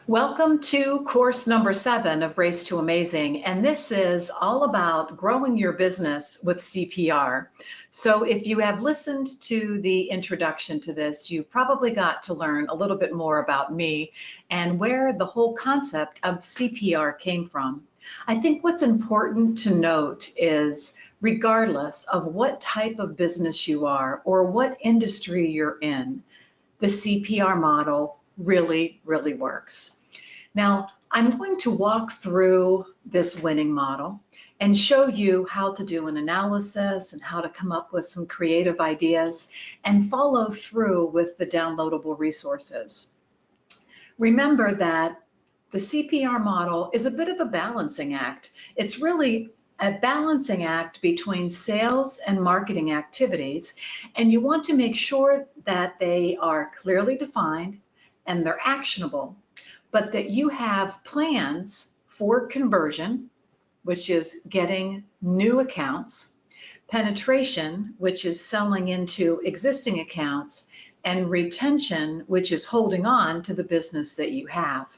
Welcome to course number 7 of Race to Amazing, and this is all about growing your business with CPR. So if you have listened to the introduction to this, you probably got to learn a little bit more about me and where the whole concept of CPR came from. I think what's important to note is regardless of what type of business you are or what industry you're in, the CPR model really works. Now, I'm going to walk through this winning model and show you how to do an analysis and how to come up with some creative ideas and follow through with the downloadable resources. Remember that the CPR model is a bit of a balancing act. It's really a balancing act between sales and marketing activities, and you want to make sure that they are clearly defined and they're actionable, but that you have plans for conversion, which is getting new accounts, penetration, which is selling into existing accounts, and retention, which is holding on to the business that you have.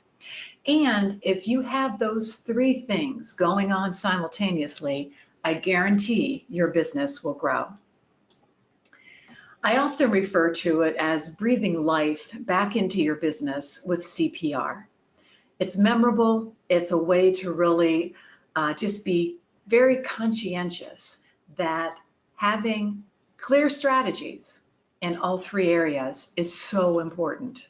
And if you have those three things going on simultaneously, I guarantee your business will grow. I often refer to it as breathing life back into your business with CPR. It's memorable. It's a way to really just be very conscientious that having clear strategies in all three areas is so important.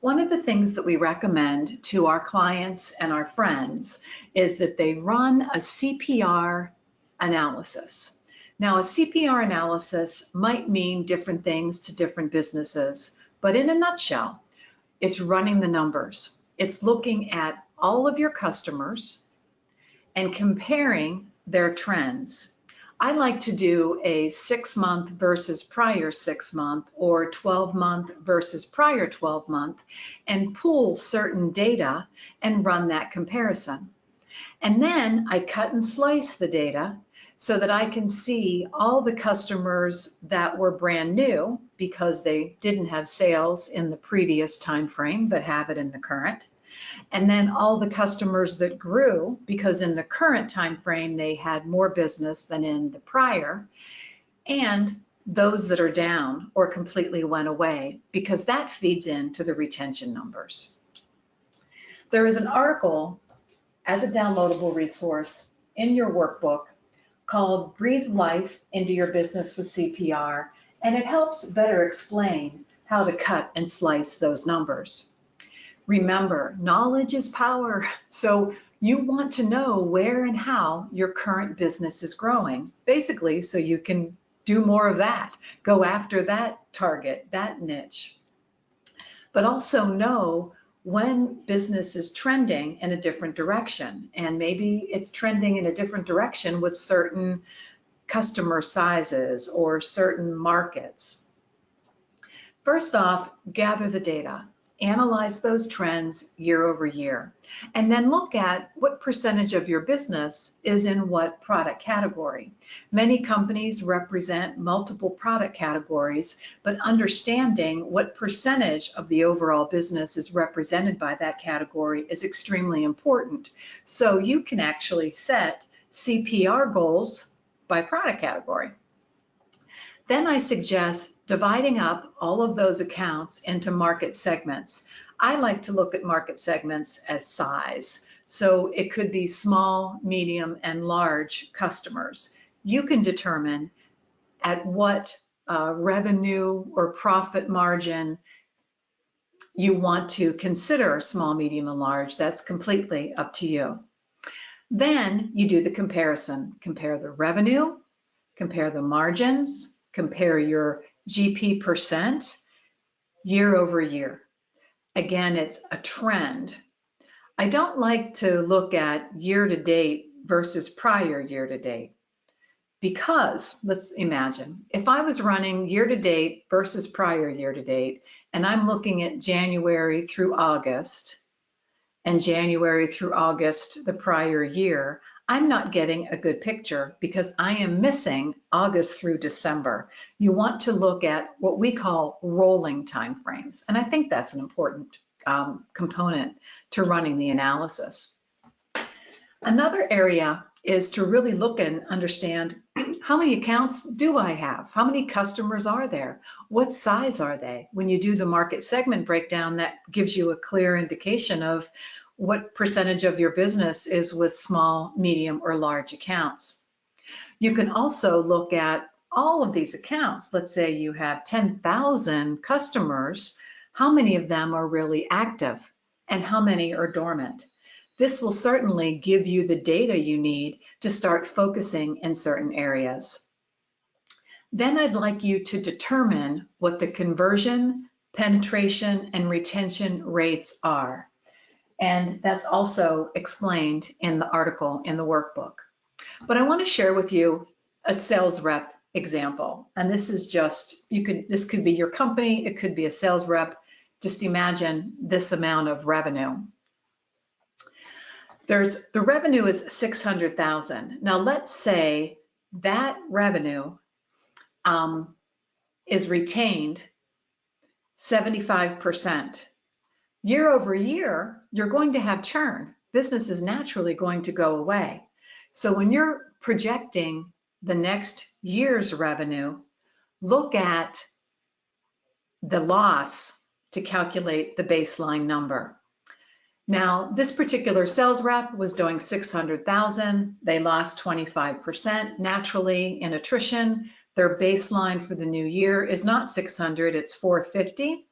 One of the things that we recommend to our clients and our friends is that they run a CPR analysis. Now, a CPR analysis might mean different things to different businesses, but in a nutshell, it's running the numbers. It's looking at all of your customers and comparing their trends. I like to do a 6-month versus prior 6-month or 12-month versus prior 12-month and pull certain data and run that comparison. And then I cut and slice the data so that I can see all the customers that were brand new because they didn't have sales in the previous time frame but have it in the current. And then all the customers that grew because in the current time frame they had more business than in the prior, and those that are down or completely went away because that feeds into the retention numbers. There is an article as a downloadable resource in your workbook called Breathe Life into Your Business with CPR, and it helps better explain how to cut and slice those numbers. Remember, knowledge is power. So you want to know where and how your current business is growing, basically, so you can do more of that, go after that target, that niche. But also know when business is trending in a different direction, and maybe it's trending in a different direction with certain customer sizes or certain markets. First off, gather the data. Analyze those trends year over year, and then look at what percentage of your business is in what product category. Many companies represent multiple product categories, but understanding what percentage of the overall business is represented by that category is extremely important. So you can actually set CPR goals by product category. Then I suggest dividing up all of those accounts into market segments. I like to look at market segments as size. So it could be small, medium, and large customers. You can determine at what revenue or profit margin you want to consider small, medium, and large. That's completely up to you. Then you do the comparison. Compare the revenue, compare the margins, compare your GP percent year over year. Again, it's a trend. I don't like to look at year to date versus prior year to date because let's imagine if I was running year to date versus prior year to date and I'm looking at January through August and January through August the prior year, I'm not getting a good picture because I am missing August through December. You want to look at what we call rolling time frames, and I think that's an important component to running the analysis. Another area is to really look and understand, how many accounts do I have? How many customers are there? What size are they? When you do the market segment breakdown, that gives you a clear indication of what percentage of your business is with small, medium, or large accounts. You can also look at all of these accounts. Let's say you have 10,000 customers. How many of them are really active and how many are dormant? This will certainly give you the data you need to start focusing in certain areas. Then I'd like you to determine what the conversion, penetration, and retention rates are. And that's also explained in the article in the workbook. But I want to share with you a sales rep example. And this is just, this could be your company, it could be a sales rep. Just imagine this amount of revenue. The revenue is $600,000. Now let's say that revenue is retained 75%. Year over year, you're going to have churn. Business is naturally going to go away. So when you're projecting the next year's revenue, look at the loss to calculate the baseline number. Now, this particular sales rep was doing $600,000. They lost 25% naturally in attrition. Their baseline for the new year is not 600, it's 450.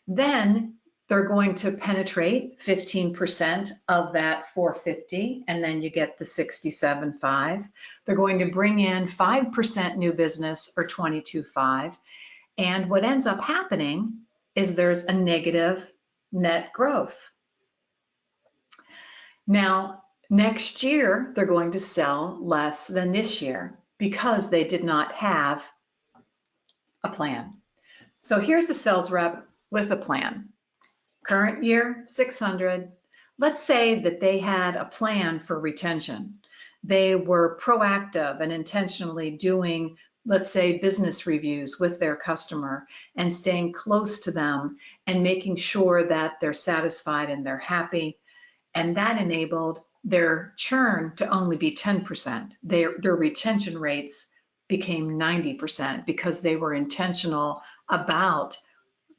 Then they're going to penetrate 15% of that 450, and then you get the 67.5. They're going to bring in 5% new business, or 22.5. And what ends up happening is there's a negative net growth. Now, next year, they're going to sell less than this year because they did not have a plan. So here's a sales rep with a plan. Current year, 600. Let's say that they had a plan for retention. They were proactive and intentionally doing, let's say, business reviews with their customer and staying close to them and making sure that they're satisfied and they're happy. And that enabled their churn to only be 10%. Their retention rates became 90% because they were intentional about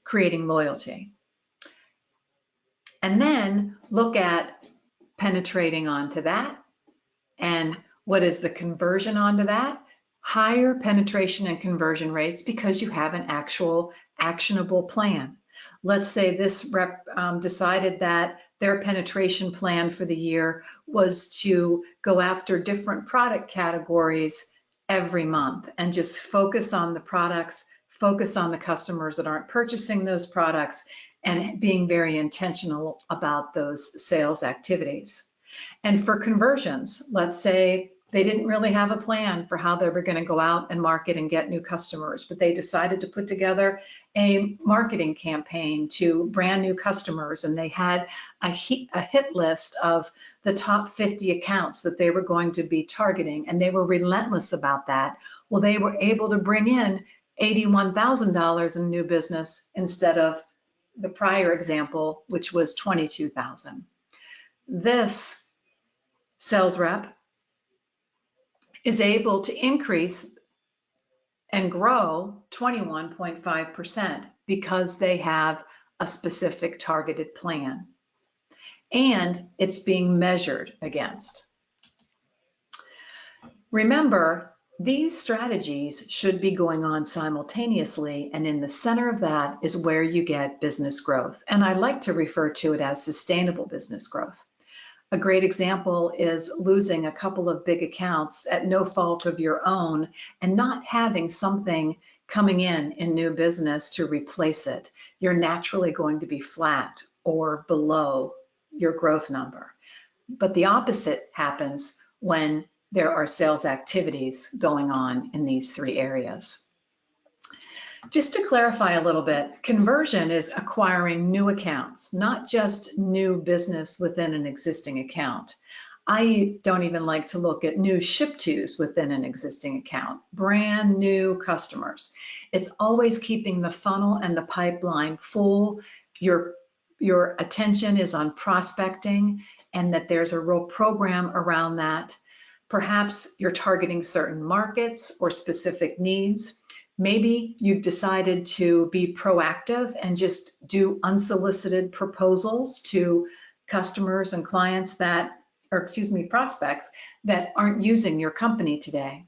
creating loyalty. And then look at penetrating onto that. And what is the conversion onto that? Higher penetration and conversion rates because you have an actual actionable plan. Let's say this rep decided that their penetration plan for the year was to go after different product categories every month and just focus on the products, focus on the customers that aren't purchasing those products, and being very intentional about those sales activities. And for conversions, let's say they didn't really have a plan for how they were going to go out and market and get new customers, but they decided to put together a marketing campaign to brand new customers, and they had a hit list of the top 50 accounts that they were going to be targeting, and they were relentless about that. Well, they were able to bring in $81,000 in new business instead of the prior example, which was $22,000. This sales rep is able to increase and grow 21.5% because they have a specific targeted plan and it's being measured against. Remember, these strategies should be going on simultaneously, and in the center of that is where you get business growth. And I like to refer to it as sustainable business growth. A great example is losing a couple of big accounts at no fault of your own and not having something coming in new business to replace it. You're naturally going to be flat or below your growth number. But the opposite happens when there are sales activities going on in these three areas. Just to clarify a little bit, conversion is acquiring new accounts, not just new business within an existing account. I don't even like to look at new ship-tos within an existing account, brand new customers. It's always keeping the funnel and the pipeline full. You're your attention is on prospecting and that there's a real program around that. Perhaps you're targeting certain markets or specific needs. Maybe you've decided to be proactive and just do unsolicited proposals to customers and clients that, or excuse me, prospects that aren't using your company today.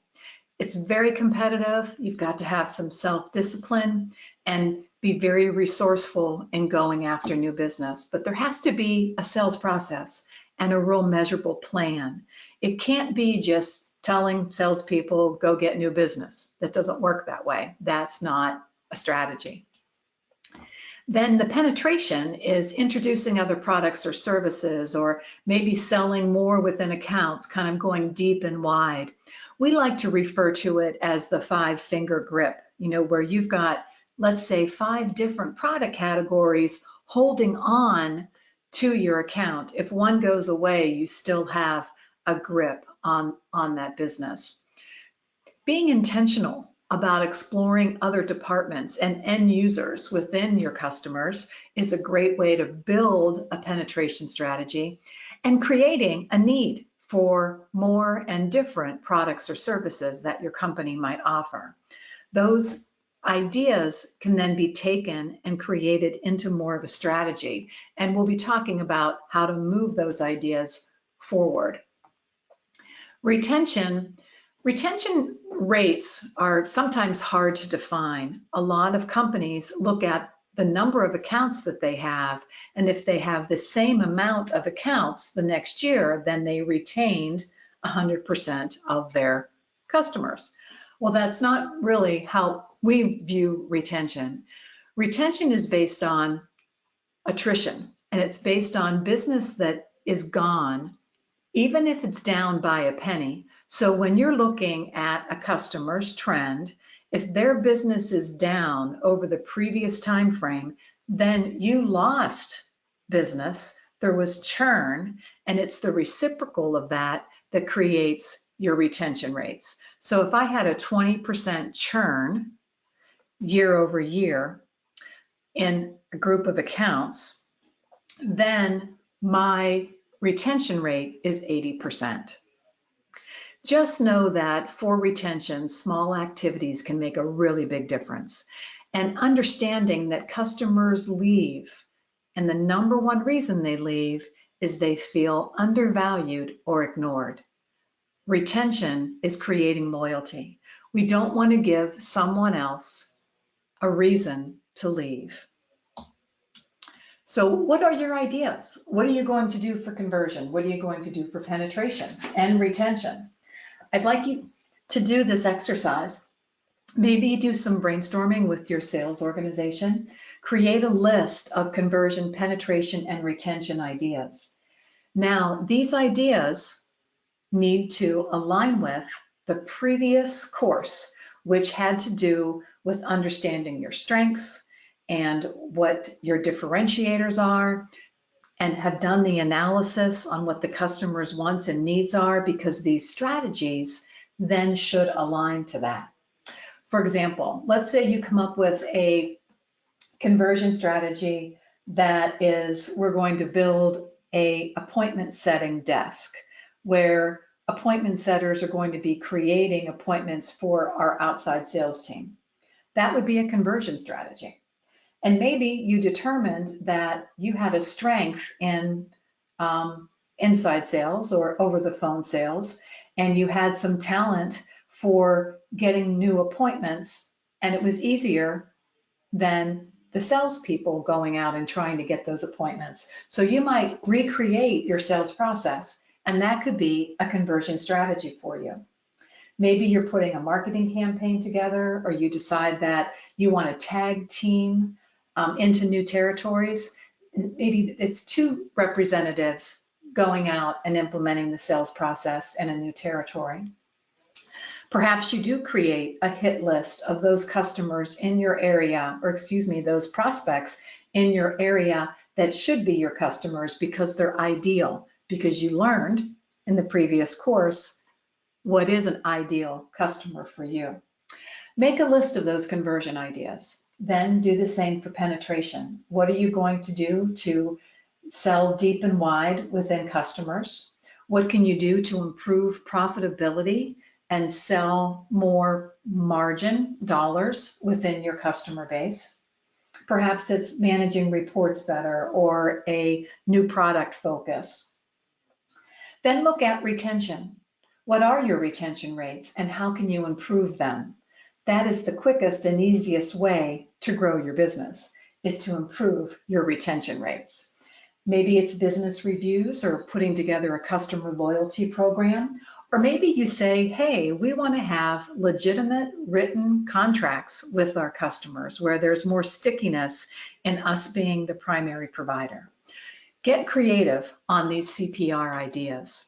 It's very competitive. You've got to have some self-discipline and be very resourceful in going after new business. But there has to be a sales process and a real measurable plan. It can't be just telling salespeople, go get new business. That doesn't work that way. That's not a strategy. Then the penetration is introducing other products or services, or maybe selling more within accounts, kind of going deep and wide. We like to refer to it as the 5-finger grip, where you've got, let's say, 5 different product categories holding on to your account. If one goes away, you still have a grip on that business. Being intentional about exploring other departments and end users within your customers is a great way to build a penetration strategy, and creating a need for more and different products or services that your company might offer. Those ideas can then be taken and created into more of a strategy, and we'll be talking about how to move those ideas forward. Retention rates are sometimes hard to define. A lot of companies look at the number of accounts that they have, and if they have the same amount of accounts the next year, then they retained 100% of their customers. Well, that's not really how we view retention. Retention is based on attrition, and it's based on business that is gone, even if it's down by a penny. So when you're looking at a customer's trend, if their business is down over the previous time frame, then you lost business, there was churn, and it's the reciprocal of that that creates your retention rates. So if I had a 20% churn year over year in a group of accounts, then my retention rate is 80%. Just know that for retention, small activities can make a really big difference. And understanding that customers leave, and the number one reason they leave is they feel undervalued or ignored. Retention is creating loyalty. We don't want to give someone else a reason to leave. So what are your ideas? What are you going to do for conversion? What are you going to do for penetration and retention? I'd like you to do this exercise. Maybe do some brainstorming with your sales organization. Create a list of conversion, penetration, and retention ideas. Now, these ideas need to align with the previous course, which had to do with understanding your strengths and what your differentiators are, and have done the analysis on what the customer's wants and needs are, because these strategies then should align to that. For example, let's say you come up with a conversion strategy that is, we're going to build a appointment setting desk where appointment setters are going to be creating appointments for our outside sales team. That would be a conversion strategy. And maybe you determined that you had a strength in inside sales or over the phone sales, and you had some talent for getting new appointments, and it was easier than the salespeople going out and trying to get those appointments. So you might recreate your sales process, and that could be a conversion strategy for you. Maybe you're putting a marketing campaign together, or you decide that you want to tag team into new territories. Maybe it's 2 representatives going out and implementing the sales process in a new territory. Perhaps you do create a hit list of those customers in your area, or excuse me, those prospects in your area that should be your customers because they're ideal, because you learned in the previous course what is an ideal customer for you. Make a list of those conversion ideas. Then do the same for penetration. What are you going to do to sell deep and wide within customers? What can you do to improve profitability and sell more margin dollars within your customer base? Perhaps it's managing reports better or a new product focus. Then look at retention. What are your retention rates and how can you improve them? That is the quickest and easiest way to grow your business, is to improve your retention rates. Maybe it's business reviews or putting together a customer loyalty program, or maybe you say, hey, we want to have legitimate written contracts with our customers where there's more stickiness in us being the primary provider. Get creative on these CPR ideas.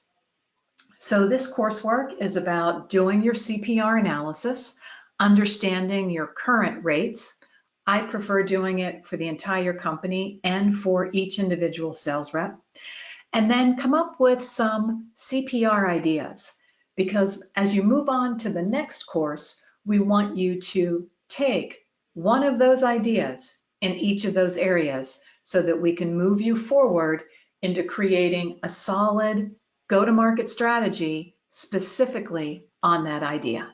So this coursework is about doing your CPR analysis, understanding your current rates. I prefer doing it for the entire company and for each individual sales rep. And then come up with some CPR ideas, because as you move on to the next course, we want you to take one of those ideas in each of those areas so that we can move you forward into creating a solid go-to-market strategy specifically on that idea.